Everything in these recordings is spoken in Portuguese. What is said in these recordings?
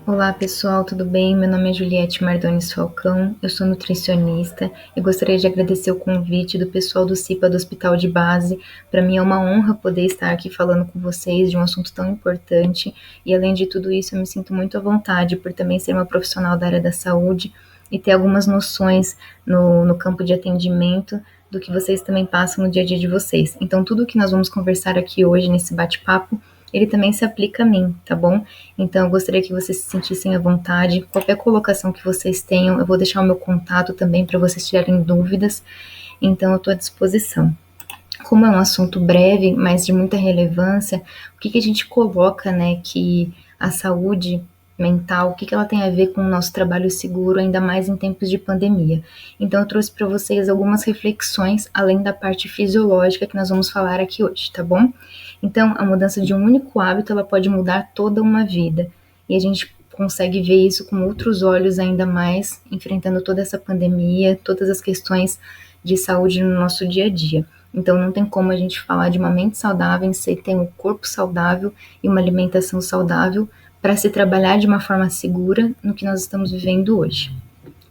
Olá pessoal, tudo bem? Meu nome é Juliette Mardones Falcão, eu sou nutricionista e gostaria de agradecer o convite do pessoal do CIPA do Hospital de Base. Para mim é uma honra poder estar aqui falando com vocês de um assunto tão importante e além de tudo isso eu me sinto muito à vontade por também ser uma profissional da área da saúde e ter algumas noções no campo de atendimento do que vocês também passam no dia a dia de vocês. Então tudo o que nós vamos conversar aqui hoje nesse bate-papo ele também se aplica a mim, tá bom? Então, eu gostaria que vocês se sentissem à vontade. Qualquer colocação que vocês tenham, eu vou deixar o meu contato também para vocês tirarem dúvidas. Então, eu estou à disposição. Como é um assunto breve, mas de muita relevância, o que a gente coloca, né, que a saúde mental, o que ela tem a ver com o nosso trabalho seguro, ainda mais em tempos de pandemia. Então, eu trouxe para vocês algumas reflexões, além da parte fisiológica que nós vamos falar aqui hoje, tá bom? Então, a mudança de um único hábito, ela pode mudar toda uma vida. E a gente consegue ver isso com outros olhos ainda mais, enfrentando toda essa pandemia, todas as questões de saúde no nosso dia a dia. Então, não tem como a gente falar de uma mente saudável sem ter um corpo saudável e uma alimentação saudável para se trabalhar de uma forma segura no que nós estamos vivendo hoje.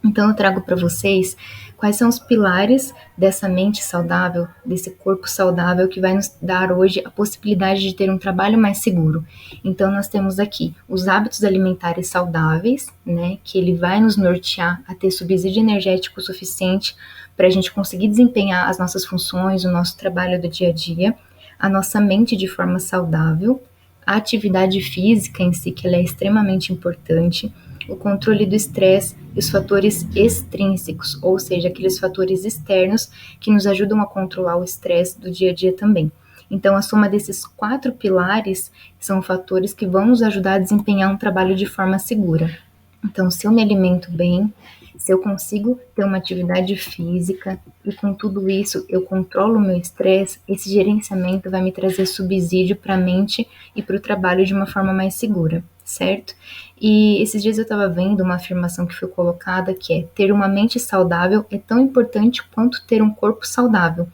Então, eu trago para vocês quais são os pilares dessa mente saudável, desse corpo saudável que vai nos dar hoje a possibilidade de ter um trabalho mais seguro. Então, nós temos aqui os hábitos alimentares saudáveis, né, que ele vai nos nortear a ter subsídio energético suficiente para a gente conseguir desempenhar as nossas funções, o nosso trabalho do dia a dia, a nossa mente de forma saudável, a atividade física em si, que ela é extremamente importante, o controle do estresse e os fatores extrínsecos, ou seja, aqueles fatores externos que nos ajudam a controlar o estresse do dia a dia também. Então, a soma desses 4 pilares são fatores que vão nos ajudar a desempenhar um trabalho de forma segura. Então, se eu me alimento bem, se eu consigo ter uma atividade física e com tudo isso eu controlo o meu estresse, esse gerenciamento vai me trazer subsídio para a mente e para o trabalho de uma forma mais segura, certo? E esses dias eu estava vendo uma afirmação que foi colocada que é: ter uma mente saudável é tão importante quanto ter um corpo saudável.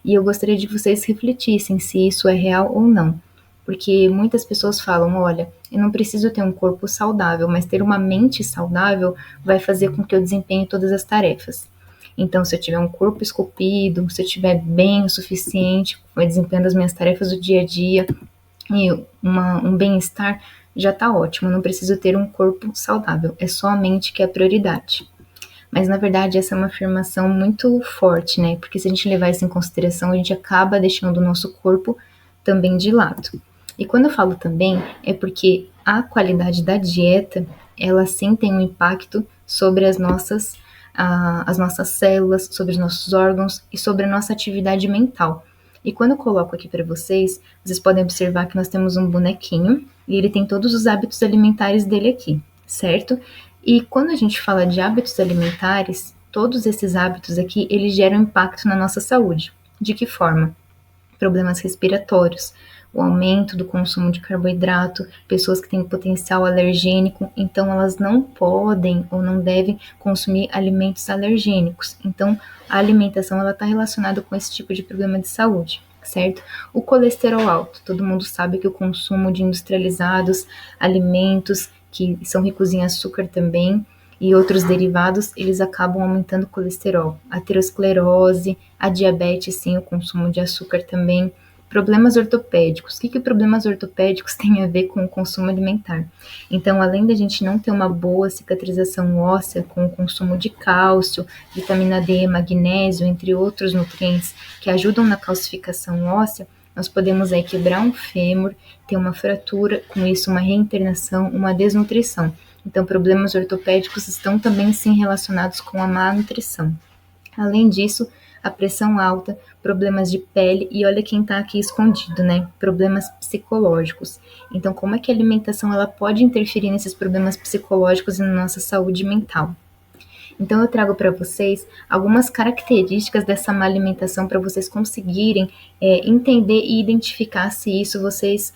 E eu gostaria de vocês refletissem se isso é real ou não. Porque muitas pessoas falam, olha, eu não preciso ter um corpo saudável, mas ter uma mente saudável vai fazer com que eu desempenhe todas as tarefas. Então, se eu tiver um corpo esculpido, se eu estiver bem o suficiente, desempenhando as minhas tarefas do dia a dia e um bem-estar, já está ótimo. Eu não preciso ter um corpo saudável, é só a mente que é a prioridade. Mas na verdade essa é uma afirmação muito forte, né? Porque se a gente levar isso em consideração, a gente acaba deixando o nosso corpo também de lado. E quando eu falo também, é porque a qualidade da dieta, ela sim tem um impacto sobre as nossas células, sobre os nossos órgãos e sobre a nossa atividade mental. E quando eu coloco aqui para vocês, vocês podem observar que nós temos um bonequinho e ele tem todos os hábitos alimentares dele aqui, certo? E quando a gente fala de hábitos alimentares, todos esses hábitos aqui, eles geram impacto na nossa saúde. De que forma? Problemas respiratórios, o aumento do consumo de carboidrato, pessoas que têm potencial alergênico, então elas não podem ou não devem consumir alimentos alergênicos. Então, a alimentação ela está relacionada com esse tipo de problema de saúde, certo? O colesterol alto, todo mundo sabe que o consumo de industrializados, alimentos que são ricos em açúcar também, e outros derivados, eles acabam aumentando o colesterol. A aterosclerose, a diabetes, sim, o consumo de açúcar também. Problemas ortopédicos. O que problemas ortopédicos têm a ver com o consumo alimentar? Então, além da gente não ter uma boa cicatrização óssea com o consumo de cálcio, vitamina D, magnésio, entre outros nutrientes que ajudam na calcificação óssea, nós podemos aí quebrar um fêmur, ter uma fratura, com isso uma reinternação, uma desnutrição. Então, problemas ortopédicos estão também sim relacionados com a má nutrição. Além disso, a pressão alta, problemas de pele e olha quem está aqui escondido, né? Problemas psicológicos. Então, como é que a alimentação ela pode interferir nesses problemas psicológicos e na nossa saúde mental? Então, eu trago para vocês algumas características dessa má alimentação para vocês conseguirem entender e identificar se isso vocês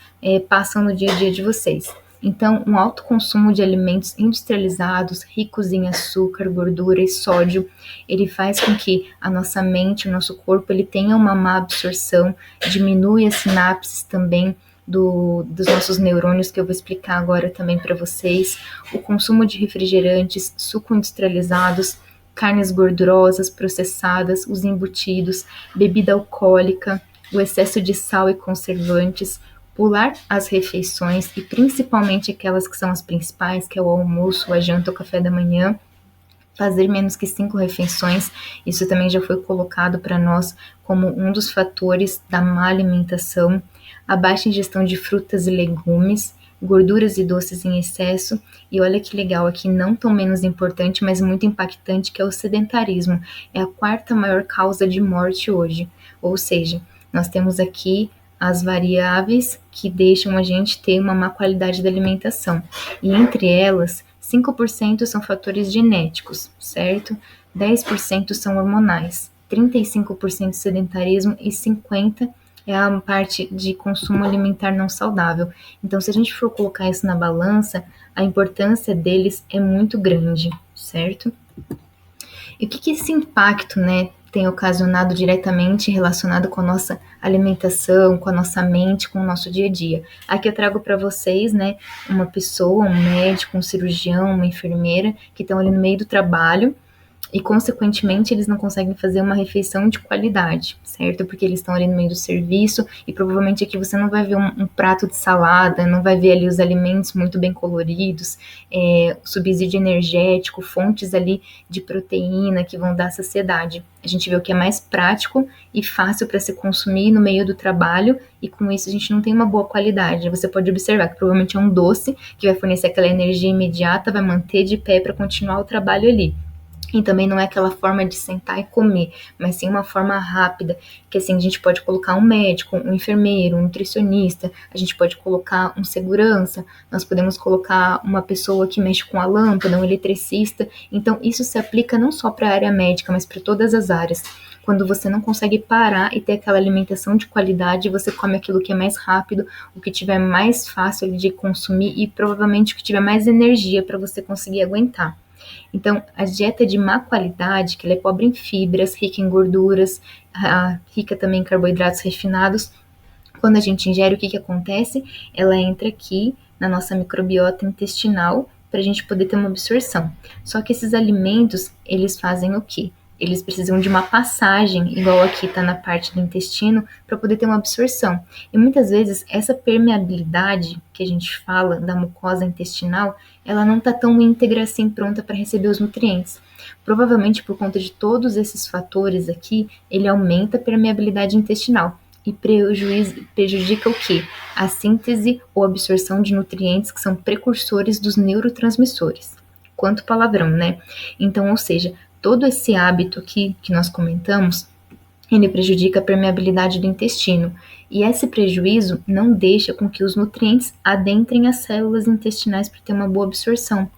passam no dia a dia de vocês. Então, um alto consumo de alimentos industrializados, ricos em açúcar, gordura e sódio, ele faz com que a nossa mente, o nosso corpo, ele tenha uma má absorção, diminui as sinapses também, dos nossos neurônios, que eu vou explicar agora também para vocês, o consumo de refrigerantes, suco industrializados, carnes gordurosas, processadas, os embutidos, bebida alcoólica, o excesso de sal e conservantes, pular as refeições, e principalmente aquelas que são as principais, que é o almoço, a janta, o café da manhã, fazer menos que 5 refeições. Isso também já foi colocado para nós como um dos fatores da má alimentação, a baixa ingestão de frutas e legumes, gorduras e doces em excesso, e olha que legal aqui, não tão menos importante, mas muito impactante, que é o sedentarismo. É a quarta maior causa de morte hoje. Ou seja, nós temos aqui as variáveis que deixam a gente ter uma má qualidade da alimentação. E entre elas, 5% são fatores genéticos, certo? 10% são hormonais, 35% sedentarismo e 50% é a parte de consumo alimentar não saudável. Então, se a gente for colocar isso na balança, a importância deles é muito grande, certo? E o que esse impacto, né, tem ocasionado diretamente relacionado com a nossa alimentação, com a nossa mente, com o nosso dia a dia? Aqui eu trago para vocês, né, uma pessoa, um médico, um cirurgião, uma enfermeira, que estão ali no meio do trabalho, e, consequentemente, eles não conseguem fazer uma refeição de qualidade, certo? Porque eles estão ali no meio do serviço, e provavelmente aqui você não vai ver um prato de salada, não vai ver ali os alimentos muito bem coloridos, subsídio energético, fontes ali de proteína que vão dar saciedade. A gente vê o que é mais prático e fácil para se consumir no meio do trabalho, e com isso a gente não tem uma boa qualidade. Você pode observar que provavelmente é um doce que vai fornecer aquela energia imediata, vai manter de pé para continuar o trabalho ali. E também não é aquela forma de sentar e comer, mas sim uma forma rápida, que assim a gente pode colocar um médico, um enfermeiro, um nutricionista, a gente pode colocar um segurança, nós podemos colocar uma pessoa que mexe com a lâmpada, um eletricista. Então isso se aplica não só para a área médica, mas para todas as áreas. Quando você não consegue parar e ter aquela alimentação de qualidade, você come aquilo que é mais rápido, o que tiver mais fácil de consumir e provavelmente o que tiver mais energia para você conseguir aguentar. Então, a dieta de má qualidade, que ela é pobre em fibras, rica em gorduras, rica também em carboidratos refinados, quando a gente ingere, o que acontece? Ela entra aqui na nossa microbiota intestinal para a gente poder ter uma absorção. Só que esses alimentos, eles fazem o quê? Eles precisam de uma passagem, igual aqui está na parte do intestino, para poder ter uma absorção. E muitas vezes essa permeabilidade que a gente fala da mucosa intestinal, ela não está tão íntegra assim, pronta para receber os nutrientes. Provavelmente por conta de todos esses fatores aqui, ele aumenta a permeabilidade intestinal e prejudica o quê? A síntese ou absorção de nutrientes que são precursores dos neurotransmissores. Quanto palavrão, né? Então, ou seja, todo esse hábito aqui que nós comentamos, ele prejudica a permeabilidade do intestino. E esse prejuízo não deixa com que os nutrientes adentrem as células intestinais para ter uma boa absorção.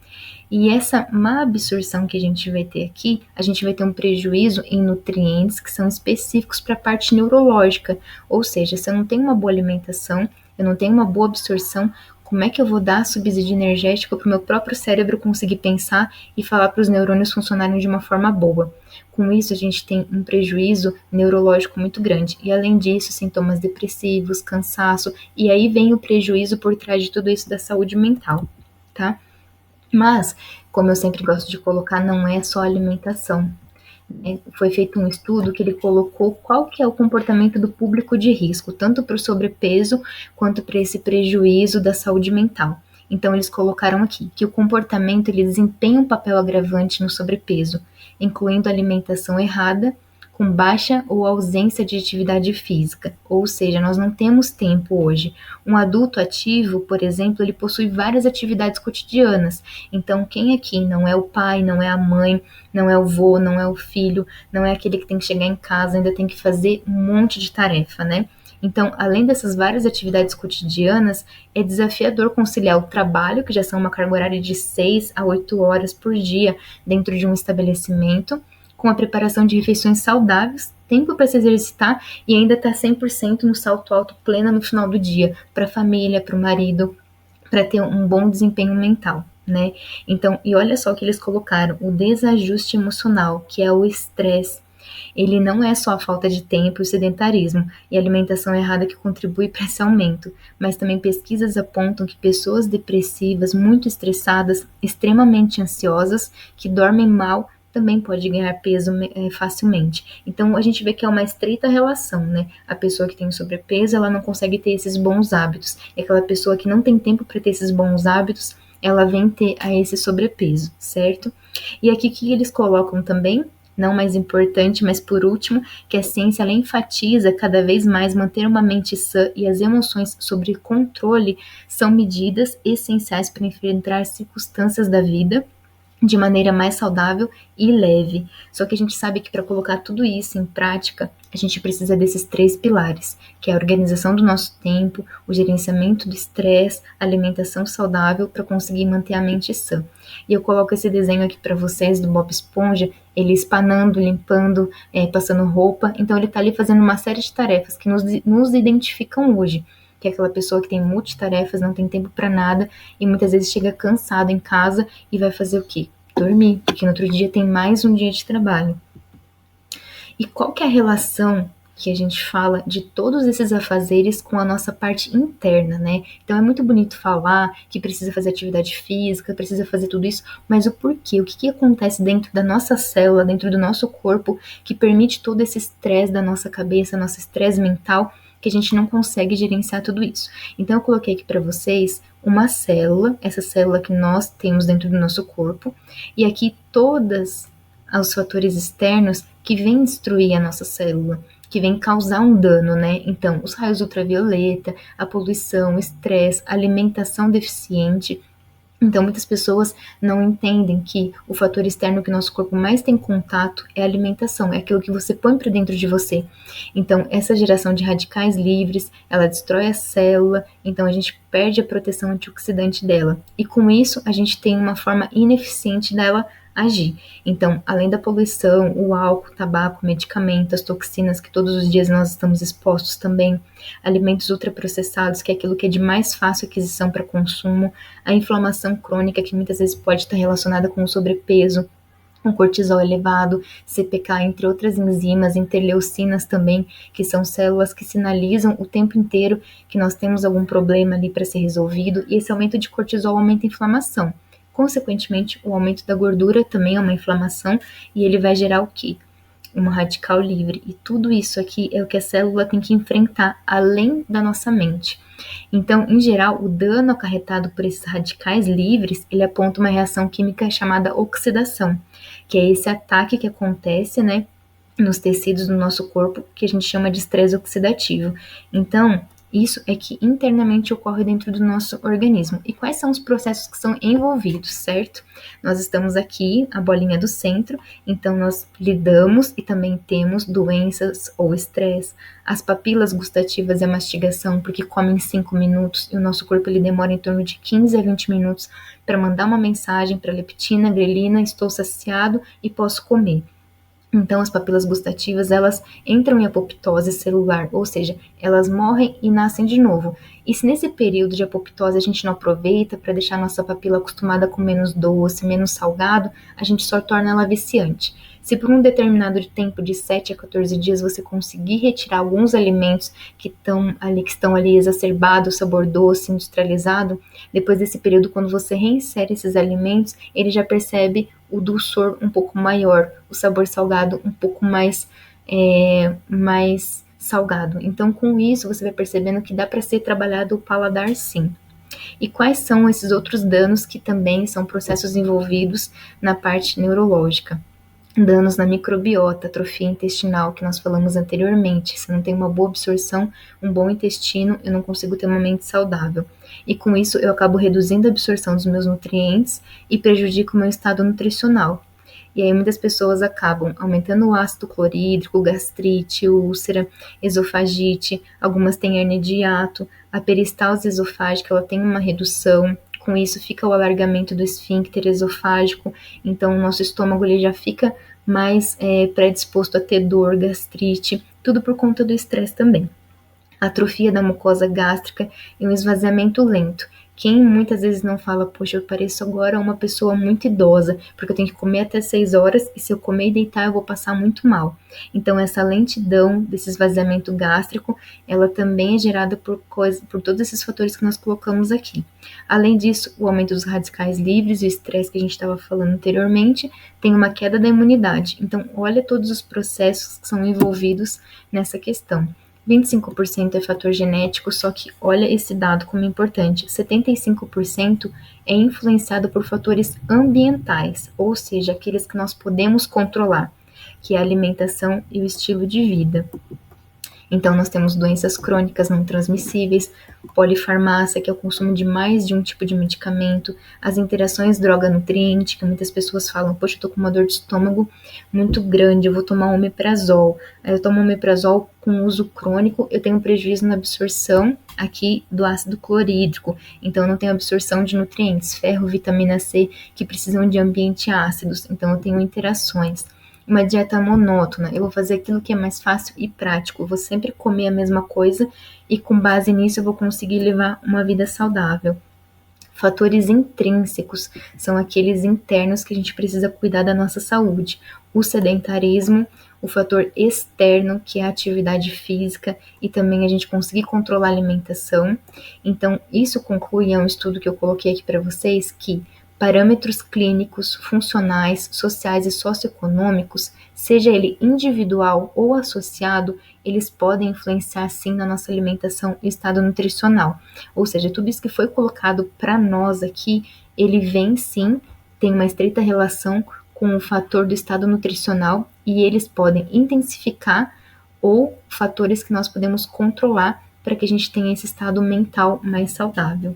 E essa má absorção que a gente vai ter aqui, a gente vai ter um prejuízo em nutrientes que são específicos para a parte neurológica. Ou seja, se eu não tenho uma boa alimentação, eu não tenho uma boa absorção, como é que eu vou dar subsídio energético para o meu próprio cérebro conseguir pensar e falar para os neurônios funcionarem de uma forma boa? Com isso, a gente tem um prejuízo neurológico muito grande. E, além disso, sintomas depressivos, cansaço, e aí vem o prejuízo por trás de tudo isso da saúde mental, tá? Mas, como eu sempre gosto de colocar, não é só alimentação. Foi feito um estudo que ele colocou qual que é o comportamento do público de risco, tanto para o sobrepeso quanto para esse prejuízo da saúde mental. Então, eles colocaram aqui que o comportamento ele desempenha um papel agravante no sobrepeso, incluindo alimentação errada, com baixa ou ausência de atividade física, ou seja, nós não temos tempo hoje. Um adulto ativo, por exemplo, ele possui várias atividades cotidianas. Então, quem aqui não é o pai, não é a mãe, não é o vô, não é o filho, não é aquele que tem que chegar em casa, ainda tem que fazer um monte de tarefa, né? Então, além dessas várias atividades cotidianas, é desafiador conciliar o trabalho, que já são uma carga horária de 6 a 8 horas por dia dentro de um estabelecimento, com a preparação de refeições saudáveis, tempo para se exercitar e ainda estar 100% no salto alto pleno no final do dia, para a família, para o marido, para ter um bom desempenho mental, né? Então, e olha só o que eles colocaram, o desajuste emocional, que é o estresse, Ele não é só a falta de tempo e o sedentarismo e a alimentação errada que contribui para esse aumento, mas também pesquisas apontam que pessoas depressivas, muito estressadas, extremamente ansiosas, que dormem mal, também pode ganhar peso facilmente. Então a gente vê que é uma estreita relação, né? A pessoa que tem sobrepeso, ela não consegue ter esses bons hábitos. E aquela pessoa que não tem tempo para ter esses bons hábitos, ela vem ter a esse sobrepeso, certo? E aqui que eles colocam também, não mais importante, mas por último, que a ciência ela enfatiza cada vez mais manter uma mente sã e as emoções sob controle são medidas essenciais para enfrentar circunstâncias da vida de maneira mais saudável e leve. Só que a gente sabe que para colocar tudo isso em prática, a gente precisa desses 3 pilares, que é a organização do nosso tempo, o gerenciamento do estresse, a alimentação saudável para conseguir manter a mente sã. E eu coloco esse desenho aqui para vocês do Bob Esponja, ele espanando, limpando, passando roupa. Então ele está ali fazendo uma série de tarefas que nos identificam hoje, que é aquela pessoa que tem multitarefas, não tem tempo para nada e muitas vezes chega cansado em casa e vai fazer o quê? Dormir, porque no outro dia tem mais um dia de trabalho. E qual que é a relação que a gente fala de todos esses afazeres com a nossa parte interna, né? Então é muito bonito falar que precisa fazer atividade física, precisa fazer tudo isso, mas o porquê? O que que acontece dentro da nossa célula, dentro do nosso corpo, que permite todo esse estresse da nossa cabeça, nosso estresse mental, que a gente não consegue gerenciar tudo isso. Então eu coloquei aqui para vocês uma célula, essa célula que nós temos dentro do nosso corpo, e aqui todos os fatores externos que vêm destruir a nossa célula, que vêm causar um dano, né? Então, os raios ultravioleta, a poluição, o estresse, alimentação deficiente. Então, muitas pessoas não entendem que o fator externo que o nosso corpo mais tem contato é a alimentação, é aquilo que você põe para dentro de você. Então, essa geração de radicais livres, ela destrói a célula, então a gente perde a proteção antioxidante dela. E com isso, a gente tem uma forma ineficiente dela agir. Então, além da poluição, o álcool, o tabaco, medicamentos, as toxinas que todos os dias nós estamos expostos também, alimentos ultraprocessados, que é aquilo que é de mais fácil aquisição para consumo, a inflamação crônica, que muitas vezes pode estar relacionada com o sobrepeso, com cortisol elevado, CPK, entre outras enzimas, interleucinas também, que são células que sinalizam o tempo inteiro que nós temos algum problema ali para ser resolvido, e esse aumento de cortisol aumenta a inflamação. Consequentemente, o aumento da gordura também é uma inflamação, e ele vai gerar o quê? Uma radical livre. E tudo isso aqui é o que a célula tem que enfrentar além da nossa mente. Então, em geral, o dano acarretado por esses radicais livres, ele aponta uma reação química chamada oxidação, que é esse ataque que acontece, né, nos tecidos do nosso corpo, que a gente chama de estresse oxidativo. Então, isso é que internamente ocorre dentro do nosso organismo. E quais são os processos que são envolvidos, certo? Nós estamos aqui, a bolinha do centro, então nós lidamos e também temos doenças ou estresse, as papilas gustativas e a mastigação, porque comem 5 minutos e o nosso corpo ele demora em torno de 15 a 20 minutos para mandar uma mensagem para leptina, grelina, estou saciado e posso comer. Então, as papilas gustativas, elas entram em apoptose celular, ou seja, elas morrem e nascem de novo. E se nesse período de apoptose a gente não aproveita para deixar a nossa papila acostumada com menos doce, menos salgado, a gente só torna ela viciante. Se por um determinado tempo de 7 a 14 dias você conseguir retirar alguns alimentos que estão ali exacerbados, sabor doce, industrializado, depois desse período, quando você reinsere esses alimentos, ele já percebe o dulçor um pouco maior, o sabor salgado um pouco mais salgado. Então, com isso, você vai percebendo que dá para ser trabalhado o paladar sim. E quais são esses outros danos que também são processos envolvidos na parte neurológica? Danos na microbiota, atrofia intestinal, que nós falamos anteriormente. Se eu não tenho uma boa absorção, um bom intestino, eu não consigo ter uma mente saudável. E com isso, eu acabo reduzindo a absorção dos meus nutrientes e prejudico o meu estado nutricional. E aí muitas pessoas acabam aumentando o ácido clorídrico, gastrite, úlcera, esofagite, algumas têm hernia de hiato, a peristalse esofágica, ela tem uma redução. Com isso fica o alargamento do esfíncter esofágico, então o nosso estômago ele já fica mais predisposto a ter dor, gastrite, tudo por conta do estresse também. atrofia da mucosa gástrica e um esvaziamento lento. Quem muitas vezes não fala, poxa, eu pareço agora uma pessoa muito idosa, porque eu tenho que comer até 6 horas e se eu comer e deitar eu vou passar muito mal. Então essa lentidão desse esvaziamento gástrico, ela também é gerada por todos esses fatores que nós colocamos aqui. Além disso, o aumento dos radicais livres e o estresse que a gente estava falando anteriormente, tem uma queda da imunidade. Então olha todos os processos que são envolvidos nessa questão. 25% é fator genético, só que olha esse dado como importante: 75% é influenciado por fatores ambientais, ou seja, aqueles que nós podemos controlar, que é a alimentação e o estilo de vida. Então, nós temos doenças crônicas não transmissíveis, polifarmácia, que é o consumo de mais de um tipo de medicamento, as interações droga-nutriente, que muitas pessoas falam, poxa, eu tô com uma dor de estômago muito grande, eu vou tomar um omeprazol. Aí eu tomo um omeprazol com uso crônico, eu tenho prejuízo na absorção aqui do ácido clorídrico, então eu não tenho absorção de nutrientes, ferro, vitamina C, que precisam de ambiente ácidos, então eu tenho interações. Uma dieta monótona, eu vou fazer aquilo que é mais fácil e prático, eu vou sempre comer a mesma coisa e com base nisso eu vou conseguir levar uma vida saudável. Fatores intrínsecos são aqueles internos que a gente precisa cuidar da nossa saúde. O sedentarismo, o fator externo, que é a atividade física, e também a gente conseguir controlar a alimentação. Então, isso conclui, é um estudo que eu coloquei aqui para vocês, que parâmetros clínicos, funcionais, sociais e socioeconômicos, seja ele individual ou associado, eles podem influenciar sim na nossa alimentação e estado nutricional. Ou seja, tudo isso que foi colocado para nós aqui, ele vem sim, tem uma estreita relação com o fator do estado nutricional e eles podem intensificar ou fatores que nós podemos controlar para que a gente tenha esse estado mental mais saudável.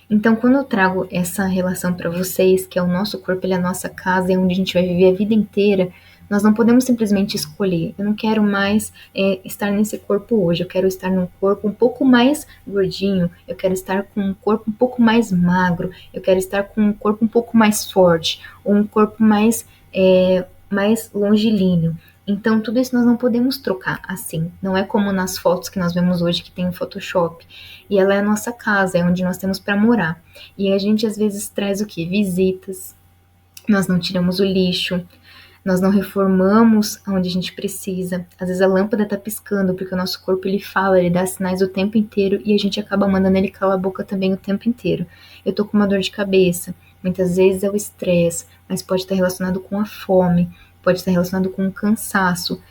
Então, quando eu trago essa relação para vocês, que é o nosso corpo, ele é a nossa casa, é onde a gente vai viver a vida inteira, nós não podemos simplesmente escolher. Eu não quero mais estar nesse corpo hoje, eu quero estar num corpo um pouco mais gordinho, eu quero estar com um corpo um pouco mais magro, eu quero estar com um corpo um pouco mais forte, ou um corpo mais longilíneo. Então, tudo isso nós não podemos trocar assim. Não é como nas fotos que nós vemos hoje que tem o Photoshop. E ela é a nossa casa, é onde nós temos para morar. E a gente às vezes traz o quê? Visitas. Nós não tiramos o lixo. Nós não reformamos onde a gente precisa. Às vezes a lâmpada tá piscando porque o nosso corpo ele fala, ele dá sinais o tempo inteiro e a gente acaba mandando ele calar a boca também o tempo inteiro. Eu tô com uma dor de cabeça. Muitas vezes é o estresse, mas pode estar relacionado com a fome, pode estar relacionado com o cansaço.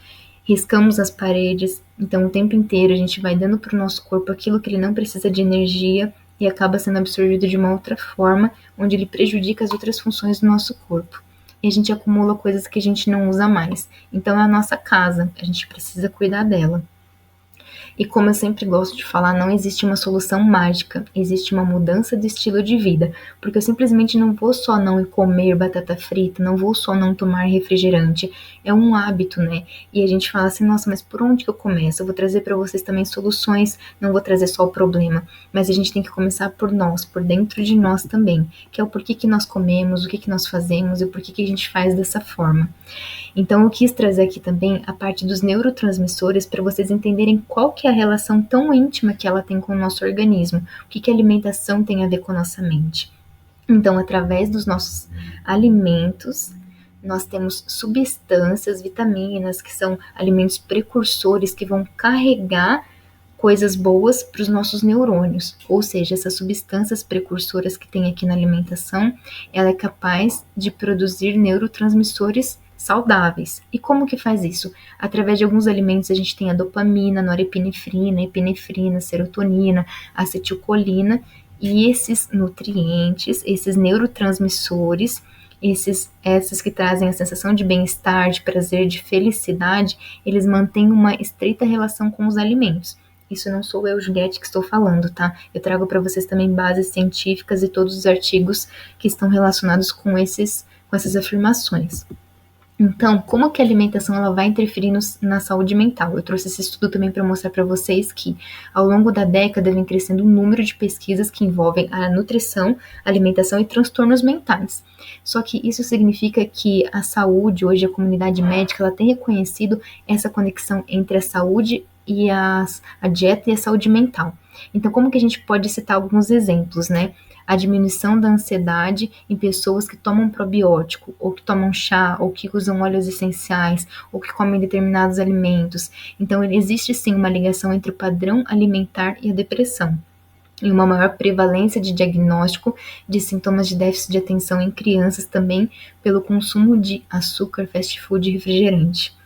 Riscamos as paredes, então o tempo inteiro a gente vai dando para o nosso corpo aquilo que ele não precisa de energia e acaba sendo absorvido de uma outra forma, onde ele prejudica as outras funções do nosso corpo. E a gente acumula coisas que a gente não usa mais. Então é a nossa casa, a gente precisa cuidar dela. E como eu sempre gosto de falar, não existe uma solução mágica, existe uma mudança de estilo de vida, porque eu simplesmente não vou só não comer batata frita, não vou só não tomar refrigerante, é um hábito, né? E a gente fala assim, nossa, mas por onde que eu começo? Eu vou trazer para vocês também soluções, não vou trazer só o problema, mas a gente tem que começar por nós, por dentro de nós também, que é o porquê que nós comemos, o que que nós fazemos e o porquê que a gente faz dessa forma. Então eu quis trazer aqui também a parte dos neurotransmissores para vocês entenderem qual que é a relação tão íntima que ela tem com o nosso organismo, o que que a alimentação tem a ver com a nossa mente. Então, através dos nossos alimentos, nós temos substâncias, vitaminas, que são alimentos precursores que vão carregar coisas boas para os nossos neurônios. Ou seja, essas substâncias precursoras que tem aqui na alimentação, ela é capaz de produzir neurotransmissores saudáveis. E como que faz isso? Através de alguns alimentos a gente tem a dopamina, norepinefrina, epinefrina, serotonina, acetilcolina, e esses nutrientes, esses neurotransmissores, esses que trazem a sensação de bem-estar, de prazer, de felicidade, eles mantêm uma estreita relação com os alimentos. Isso não sou eu, Juliette, que estou falando, tá? Eu trago para vocês também bases científicas e todos os artigos que estão relacionados com essas afirmações. Então, como que a alimentação ela vai interferir na saúde mental? Eu trouxe esse estudo também para mostrar para vocês que, ao longo da década, vem crescendo um número de pesquisas que envolvem a nutrição, alimentação e transtornos mentais. Só que isso significa que a saúde, hoje a comunidade médica, ela tem reconhecido essa conexão entre a saúde a dieta e a saúde mental. Então, como que a gente pode citar alguns exemplos, né? A diminuição da ansiedade em pessoas que tomam probiótico, ou que tomam chá, ou que usam óleos essenciais, ou que comem determinados alimentos. Então, existe sim uma ligação entre o padrão alimentar e a depressão, e uma maior prevalência de diagnóstico de sintomas de déficit de atenção em crianças também pelo consumo de açúcar, fast food e refrigerante.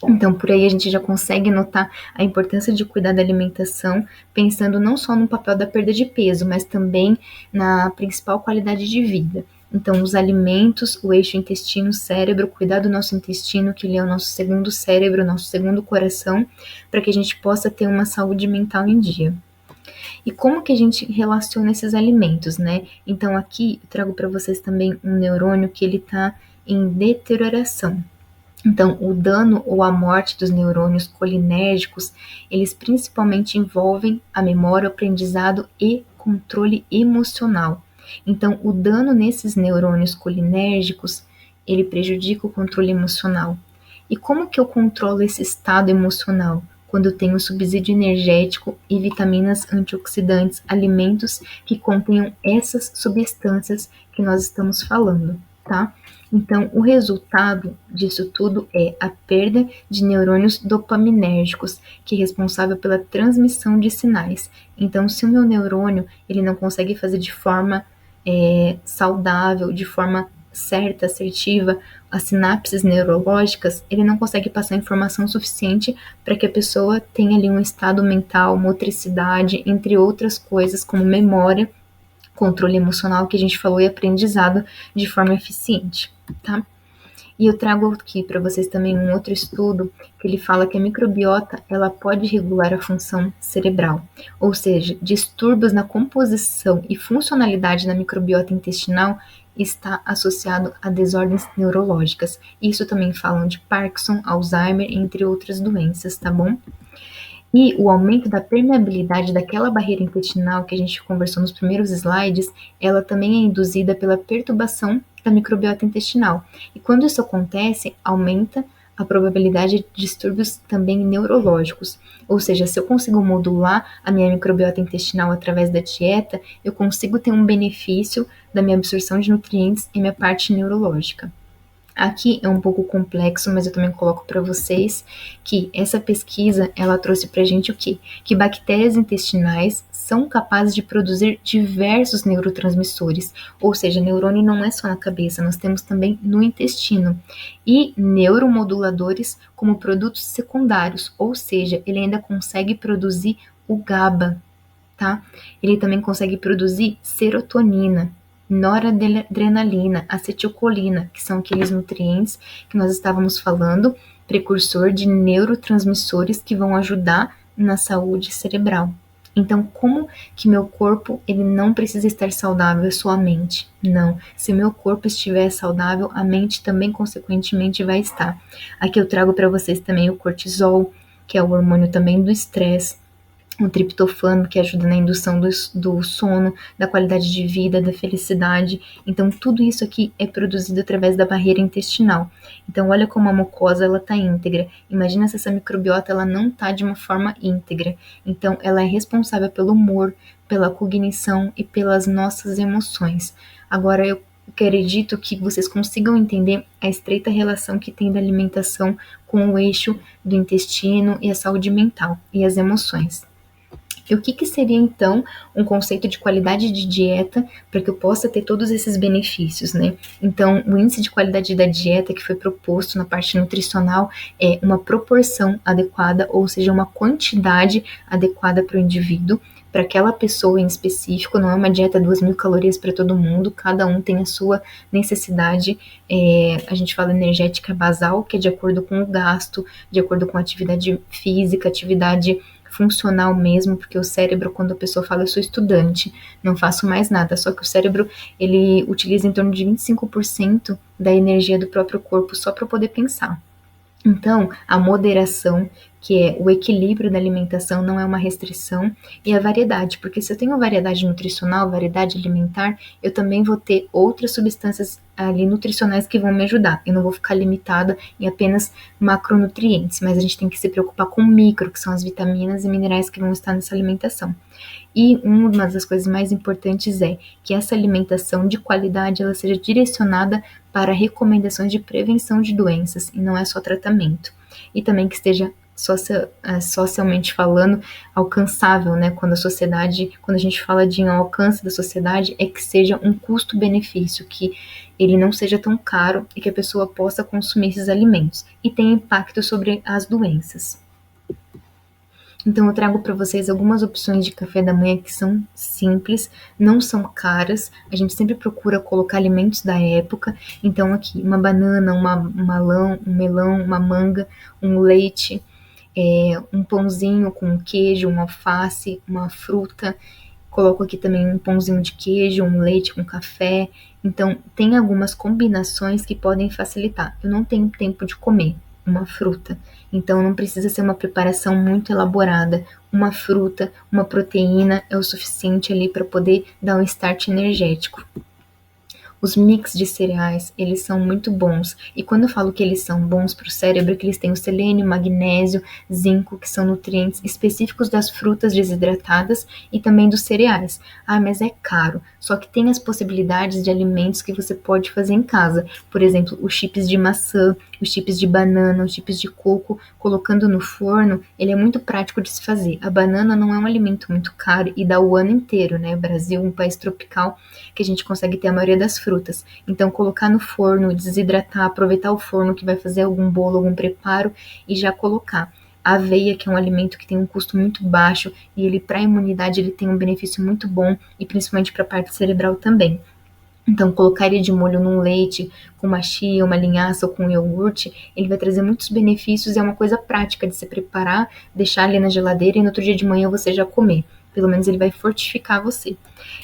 Então, por aí a gente já consegue notar a importância de cuidar da alimentação, pensando não só no papel da perda de peso, mas também na principal qualidade de vida. Então, os alimentos, o eixo intestino-cérebro, cuidar do nosso intestino, que ele é o nosso segundo cérebro, o nosso segundo coração, para que a gente possa ter uma saúde mental em dia. E como que a gente relaciona esses alimentos, né? Então, aqui eu trago para vocês também um neurônio que ele está em deterioração. Então, o dano ou a morte dos neurônios colinérgicos, eles principalmente envolvem a memória, o aprendizado e controle emocional. Então, o dano nesses neurônios colinérgicos, ele prejudica o controle emocional. E como que eu controlo esse estado emocional? Quando eu tenho subsídio energético e vitaminas antioxidantes, alimentos que contenham essas substâncias que nós estamos falando, tá? Então, o resultado disso tudo é a perda de neurônios dopaminérgicos, que é responsável pela transmissão de sinais. Então, se o meu neurônio ele não consegue fazer de forma saudável, de forma certa, assertiva, as sinapses neurológicas, ele não consegue passar informação suficiente para que a pessoa tenha ali um estado mental, motricidade, entre outras coisas, como memória, controle emocional que a gente falou e aprendizado de forma eficiente, tá? E eu trago aqui para vocês também um outro estudo que ele fala que a microbiota ela pode regular a função cerebral, ou seja, distúrbios na composição e funcionalidade da microbiota intestinal está associado a desordens neurológicas. Isso também falam de Parkinson, Alzheimer, entre outras doenças, tá bom? E o aumento da permeabilidade daquela barreira intestinal que a gente conversou nos primeiros slides, ela também é induzida pela perturbação da microbiota intestinal. E quando isso acontece, aumenta a probabilidade de distúrbios também neurológicos. Ou seja, se eu consigo modular a minha microbiota intestinal através da dieta, eu consigo ter um benefício da minha absorção de nutrientes e minha parte neurológica. Aqui é um pouco complexo, mas eu também coloco para vocês que essa pesquisa, ela trouxe para a gente o quê? Que bactérias intestinais são capazes de produzir diversos neurotransmissores, ou seja, neurônio não é só na cabeça, nós temos também no intestino, e neuromoduladores como produtos secundários, ou seja, ele ainda consegue produzir o GABA, tá? Ele também consegue produzir serotonina, noradrenalina, acetilcolina, que são aqueles nutrientes que nós estávamos falando, precursor de neurotransmissores que vão ajudar na saúde cerebral. Então, como que meu corpo ele não precisa estar saudável, é só a mente? Não. Se meu corpo estiver saudável, a mente também consequentemente vai estar. Aqui eu trago para vocês também o cortisol, que é o hormônio também do estresse, o triptofano, que ajuda na indução do sono, da qualidade de vida, da felicidade. Então, tudo isso aqui é produzido através da barreira intestinal. Então, olha como a mucosa ela está íntegra. Imagina se essa microbiota ela não está de uma forma íntegra. Então, ela é responsável pelo humor, pela cognição e pelas nossas emoções. Agora, eu acredito que vocês consigam entender a estreita relação que tem da alimentação com o eixo do intestino e a saúde mental e as emoções. E o que, que seria então um conceito de qualidade de dieta para que eu possa ter todos esses benefícios, né? Então, o índice de qualidade da dieta que foi proposto na parte nutricional é uma proporção adequada, ou seja, uma quantidade adequada para o indivíduo, para aquela pessoa em específico. Não é uma dieta 2.000 calorias para todo mundo, cada um tem a sua necessidade, a gente fala energética basal, que é de acordo com o gasto, de acordo com a atividade física, atividade funcional mesmo, porque o cérebro, quando a pessoa fala, eu sou estudante, não faço mais nada, só que o cérebro, ele utiliza em torno de 25% da energia do próprio corpo só para poder pensar. Então, a moderação, que é o equilíbrio da alimentação, não é uma restrição, e a variedade, porque se eu tenho variedade nutricional, variedade alimentar, eu também vou ter outras substâncias ali nutricionais que vão me ajudar. Eu não vou ficar limitada em apenas macronutrientes, mas a gente tem que se preocupar com micro, que são as vitaminas e minerais que vão estar nessa alimentação. E uma das coisas mais importantes é que essa alimentação de qualidade ela seja direcionada para recomendações de prevenção de doenças e não é só tratamento. E também que esteja socialmente falando, alcançável, né? Quando a gente fala de um alcance da sociedade, é que seja um custo-benefício, que ele não seja tão caro e que a pessoa possa consumir esses alimentos e tenha impacto sobre as doenças. Então eu trago para vocês algumas opções de café da manhã que são simples, não são caras. A gente sempre procura colocar alimentos da época. Então aqui uma banana, um melão, uma manga, um leite, um pãozinho com queijo, um alface, uma fruta. Coloco aqui também um pãozinho de queijo, um leite com café. Então, tem algumas combinações que podem facilitar. Eu não tenho tempo de comer uma fruta, então não precisa ser uma preparação muito elaborada. Uma fruta, uma proteína é o suficiente ali para poder dar um start energético. Os mix de cereais, eles são muito bons. E quando eu falo que eles são bons para o cérebro, é que eles têm o selênio, magnésio, zinco, que são nutrientes específicos das frutas desidratadas e também dos cereais. Ah, mas é caro. Só que tem as possibilidades de alimentos que você pode fazer em casa. Por exemplo, os chips de maçã, os chips de banana, os chips de coco, colocando no forno, ele é muito prático de se fazer. A banana não é um alimento muito caro e dá o ano inteiro, né? O Brasil, um país tropical, que a gente consegue ter a maioria das frutas. Então, colocar no forno, desidratar, aproveitar o forno que vai fazer algum bolo, algum preparo e já colocar. A aveia, que é um alimento que tem um custo muito baixo e ele para a imunidade ele tem um benefício muito bom e principalmente para a parte cerebral também. Então, colocar ele de molho num leite, com uma chia, uma linhaça ou com iogurte, ele vai trazer muitos benefícios e é uma coisa prática de se preparar, deixar ali na geladeira e no outro dia de manhã você já comer. Pelo menos ele vai fortificar você.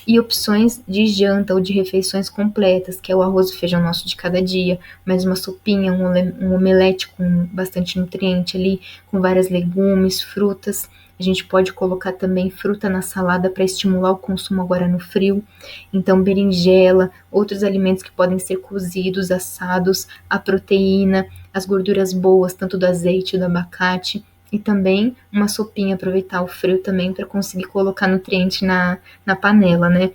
E opções de janta ou de refeições completas, que é o arroz e feijão nosso de cada dia, mais uma sopinha, um omelete com bastante nutriente ali, com várias legumes, frutas. A gente pode colocar também fruta na salada para estimular o consumo agora no frio. Então, berinjela, outros alimentos que podem ser cozidos, assados, a proteína, as gorduras boas, tanto do azeite, do abacate. E também uma sopinha, aproveitar o frio também para conseguir colocar nutriente na panela, né?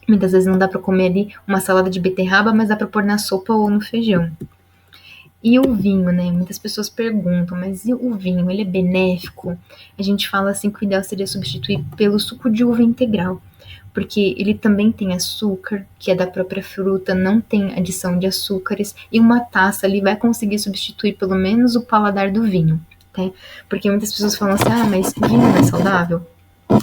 Muitas vezes não dá para comer ali uma salada de beterraba, mas dá para pôr na sopa ou no feijão. E o vinho, né? Muitas pessoas perguntam, mas e o vinho, ele é benéfico? A gente fala assim que o ideal seria substituir pelo suco de uva integral, porque ele também tem açúcar, que é da própria fruta, não tem adição de açúcares, e uma taça ali vai conseguir substituir pelo menos o paladar do vinho, tá? Porque muitas pessoas falam assim, ah, mas o vinho não é saudável?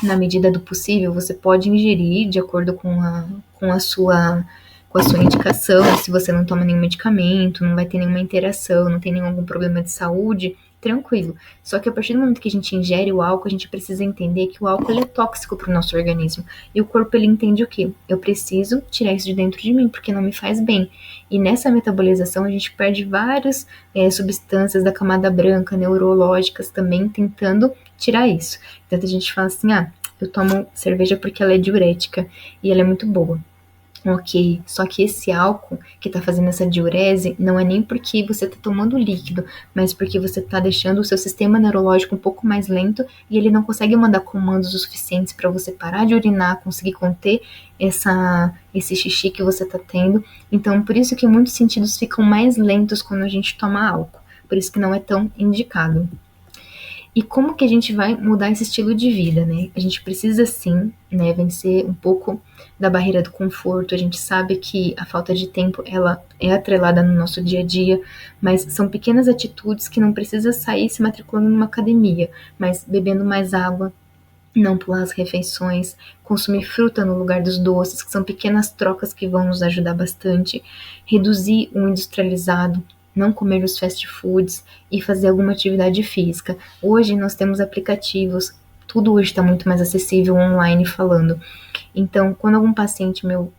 Na medida do possível, você pode ingerir de acordo com a sua com a sua indicação, se você não toma nenhum medicamento, não vai ter nenhuma interação, não tem nenhum algum problema de saúde, tranquilo. Só que a partir do momento que a gente ingere o álcool, a gente precisa entender que o álcool é tóxico para o nosso organismo. E o corpo ele entende o quê? Eu preciso tirar isso de dentro de mim, porque não me faz bem. E nessa metabolização a gente perde várias substâncias da camada branca, neurológicas também, tentando tirar isso. Então a gente fala assim, ah, eu tomo cerveja porque ela é diurética e ela é muito boa. Ok, só que esse álcool que tá fazendo essa diurese não é nem porque você tá tomando líquido, mas porque você tá deixando o seu sistema neurológico um pouco mais lento e ele não consegue mandar comandos o suficientes para você parar de urinar, conseguir conter esse xixi que você tá tendo. Então, por isso que muitos sentidos ficam mais lentos quando a gente toma álcool. Por isso que não é tão indicado. E como que a gente vai mudar esse estilo de vida, né? A gente precisa sim, né, vencer um pouco da barreira do conforto. A gente sabe que a falta de tempo, ela é atrelada no nosso dia a dia, mas são pequenas atitudes que não precisa sair se matriculando numa academia, mas bebendo mais água, não pular as refeições, consumir fruta no lugar dos doces, que são pequenas trocas que vão nos ajudar bastante, reduzir o industrializado, não comer os fast foods e fazer alguma atividade física. Hoje nós temos aplicativos, tudo hoje está muito mais acessível online falando. Então, quando algum paciente meu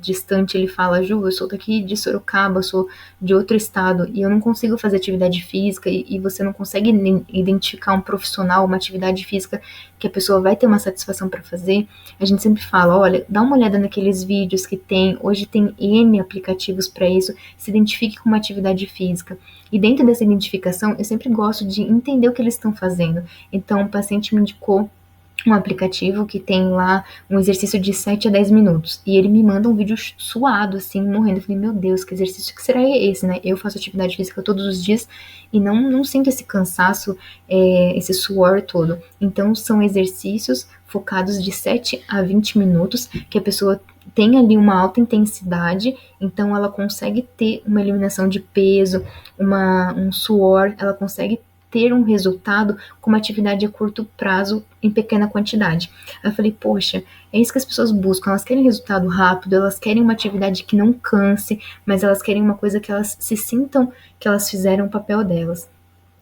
distante, ele fala: Ju, eu sou daqui de Sorocaba, eu sou de outro estado, e eu não consigo fazer atividade física, e você não consegue identificar um profissional, uma atividade física que a pessoa vai ter uma satisfação para fazer, a gente sempre fala: olha, dá uma olhada naqueles vídeos que tem, hoje tem N aplicativos para isso, se identifique com uma atividade física. E dentro dessa identificação, eu sempre gosto de entender o que eles estão fazendo. Então, o paciente me indicou um aplicativo que tem lá um exercício de 7 a 10 minutos. E ele me manda um vídeo suado, assim, morrendo. Eu falei: meu Deus, que exercício que será esse, né? Eu faço atividade física todos os dias e não sinto esse cansaço, esse suor todo. Então, são exercícios focados de 7 a 20 minutos, que a pessoa tem ali uma alta intensidade, então ela consegue ter uma eliminação de peso, um suor, ela consegue ter um resultado com uma atividade a curto prazo em pequena quantidade. Aí eu falei: poxa, é isso que as pessoas buscam, elas querem resultado rápido, elas querem uma atividade que não canse, mas elas querem uma coisa que elas se sintam que elas fizeram o papel delas.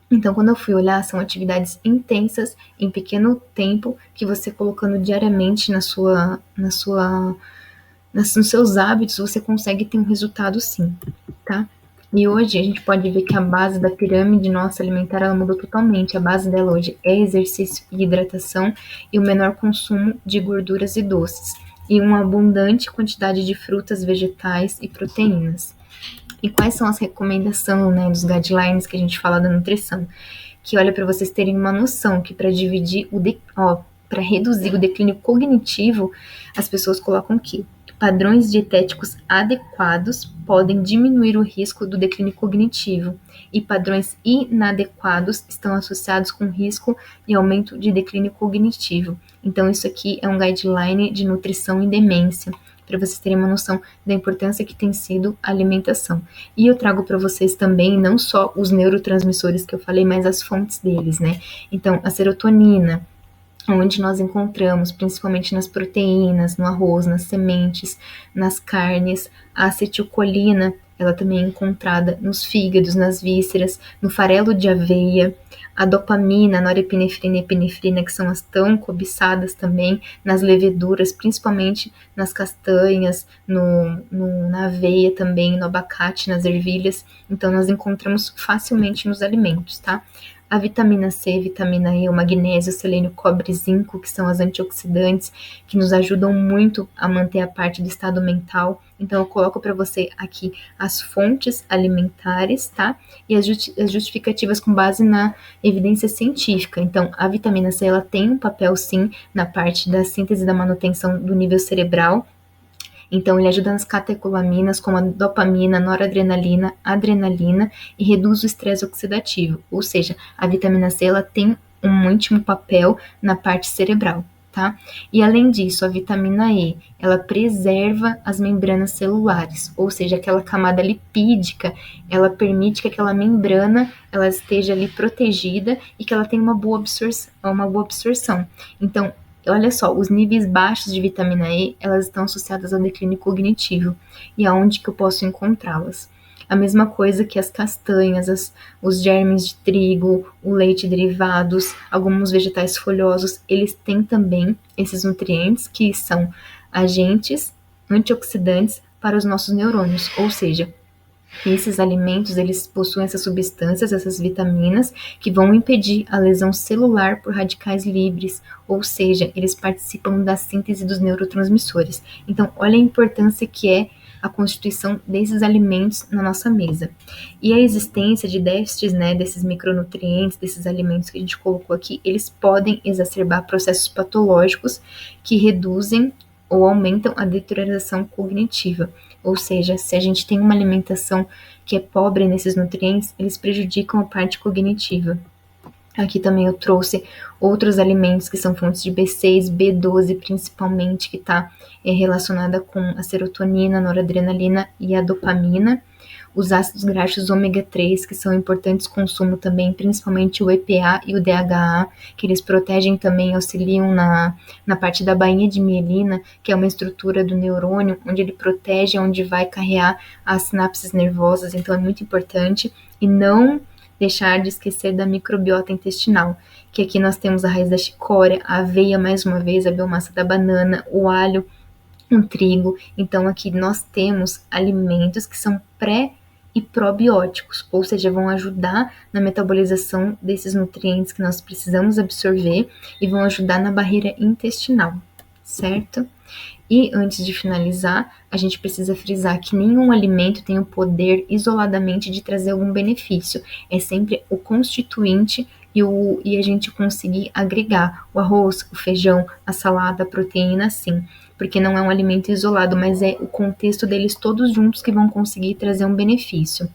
Então, quando eu fui olhar, são atividades intensas em pequeno tempo que você colocando diariamente nos seus hábitos, você consegue ter um resultado sim, tá? E hoje a gente pode ver que a base da pirâmide nossa alimentar, ela mudou totalmente. A base dela hoje é exercício e hidratação e o menor consumo de gorduras e doces. E uma abundante quantidade de frutas, vegetais e proteínas. E quais são as recomendações, né, dos guidelines que a gente fala da nutrição? Que olha, para vocês terem uma noção, que para reduzir o declínio cognitivo, as pessoas colocam que padrões dietéticos adequados podem diminuir o risco do declínio cognitivo e padrões inadequados estão associados com risco e aumento de declínio cognitivo. Então, isso aqui é um guideline de nutrição em demência, para vocês terem uma noção da importância que tem sido a alimentação. E eu trago para vocês também não só os neurotransmissores que eu falei, mas as fontes deles, né? Então, a serotonina, onde nós encontramos principalmente nas proteínas, no arroz, nas sementes, nas carnes, a acetilcolina, ela também é encontrada nos fígados, nas vísceras, no farelo de aveia, a dopamina, a norepinefrina e epinefrina, que são as tão cobiçadas também nas leveduras, principalmente nas castanhas, na aveia também, no abacate, nas ervilhas. Então, nós encontramos facilmente nos alimentos, tá? A vitamina C, vitamina E, o magnésio, o selênio, cobre e zinco, que são as antioxidantes, que nos ajudam muito a manter a parte do estado mental. Então, eu coloco para você aqui as fontes alimentares, tá? E as justificativas com base na evidência científica. Então, a vitamina C, ela tem um papel, sim, na parte da síntese e da manutenção do nível cerebral. Então, ele ajuda nas catecolaminas, como a dopamina, noradrenalina, adrenalina, e reduz o estresse oxidativo. Ou seja, a vitamina C, ela tem um íntimo papel na parte cerebral, tá? E além disso, a vitamina E, ela preserva as membranas celulares, ou seja, aquela camada lipídica, ela permite que aquela membrana, ela esteja ali protegida e que ela tenha uma boa absorção. Então, olha só, os níveis baixos de vitamina E, elas estão associadas ao declínio cognitivo. E aonde que eu posso encontrá-las? A mesma coisa que as castanhas, os germes de trigo, o leite derivados, alguns vegetais folhosos, eles têm também esses nutrientes que são agentes antioxidantes para os nossos neurônios, ou seja, esses alimentos, eles possuem essas substâncias, essas vitaminas, que vão impedir a lesão celular por radicais livres, ou seja, eles participam da síntese dos neurotransmissores. Então, olha a importância que é a constituição desses alimentos na nossa mesa. E a existência de déficits, né, desses micronutrientes, desses alimentos que a gente colocou aqui, eles podem exacerbar processos patológicos que reduzem ou aumentam a deterioração cognitiva. Ou seja, se a gente tem uma alimentação que é pobre nesses nutrientes, eles prejudicam a parte cognitiva. Aqui também eu trouxe outros alimentos que são fontes de B6, B12 principalmente, que está relacionada com a serotonina, a noradrenalina e a dopamina. Os ácidos graxos ômega 3, que são importantes consumo também, principalmente o EPA e o DHA, que eles protegem também, auxiliam na parte da bainha de mielina, que é uma estrutura do neurônio, onde ele protege, onde vai carrear as sinapses nervosas, então é muito importante. E não deixar de esquecer da microbiota intestinal, que aqui nós temos a raiz da chicória, a aveia, mais uma vez, a biomassa da banana, o alho, com trigo. Então aqui nós temos alimentos que são pré e probióticos, ou seja, vão ajudar na metabolização desses nutrientes que nós precisamos absorver e vão ajudar na barreira intestinal, certo? E antes de finalizar, a gente precisa frisar que nenhum alimento tem o poder isoladamente de trazer algum benefício. É sempre o constituinte e a gente conseguir agregar o arroz, o feijão, a salada, a proteína, sim. Porque não é um alimento isolado, mas é o contexto deles todos juntos que vão conseguir trazer um benefício.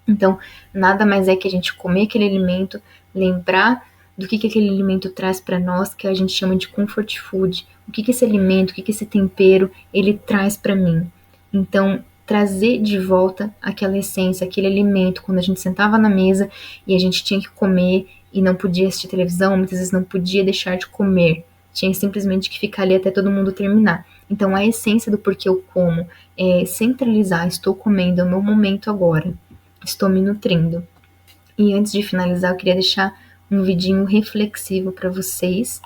Então, nada mais é que a gente comer aquele alimento, lembrar do que aquele alimento traz para nós, que a gente chama de comfort food. O que esse alimento, o que esse tempero, ele traz para mim. Então, trazer de volta aquela essência, aquele alimento, quando a gente sentava na mesa e a gente tinha que comer e não podia assistir televisão, muitas vezes não podia deixar de comer. Tinha simplesmente que ficar ali até todo mundo terminar. Então, a essência do porquê eu como é centralizar, estou comendo, é o meu momento agora. Estou me nutrindo. E antes de finalizar, eu queria deixar um vidinho reflexivo para vocês.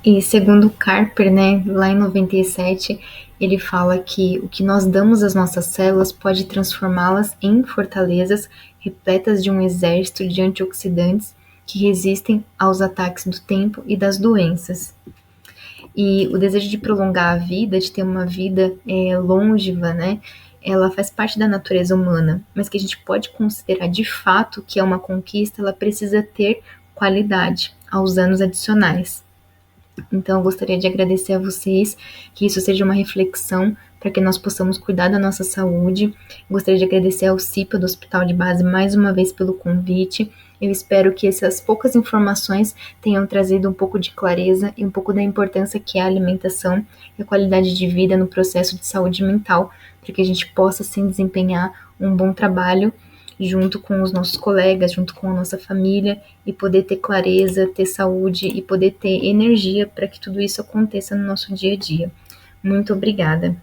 E segundo Carper, né, lá em 97, ele fala que o que nós damos às nossas células pode transformá-las em fortalezas repletas de um exército de antioxidantes que resistem aos ataques do tempo e das doenças. E o desejo de prolongar a vida, de ter uma vida longeva, né, ela faz parte da natureza humana, mas que a gente pode considerar de fato que é uma conquista, ela precisa ter qualidade aos anos adicionais. Então, eu gostaria de agradecer a vocês, que isso seja uma reflexão para que nós possamos cuidar da nossa saúde. Gostaria de agradecer ao CIPA do Hospital de Base mais uma vez pelo convite. Eu espero que essas poucas informações tenham trazido um pouco de clareza e um pouco da importância que é a alimentação e a qualidade de vida no processo de saúde mental, para que a gente possa, sim, desempenhar um bom trabalho junto com os nossos colegas, junto com a nossa família, e poder ter clareza, ter saúde e poder ter energia para que tudo isso aconteça no nosso dia a dia. Muito obrigada.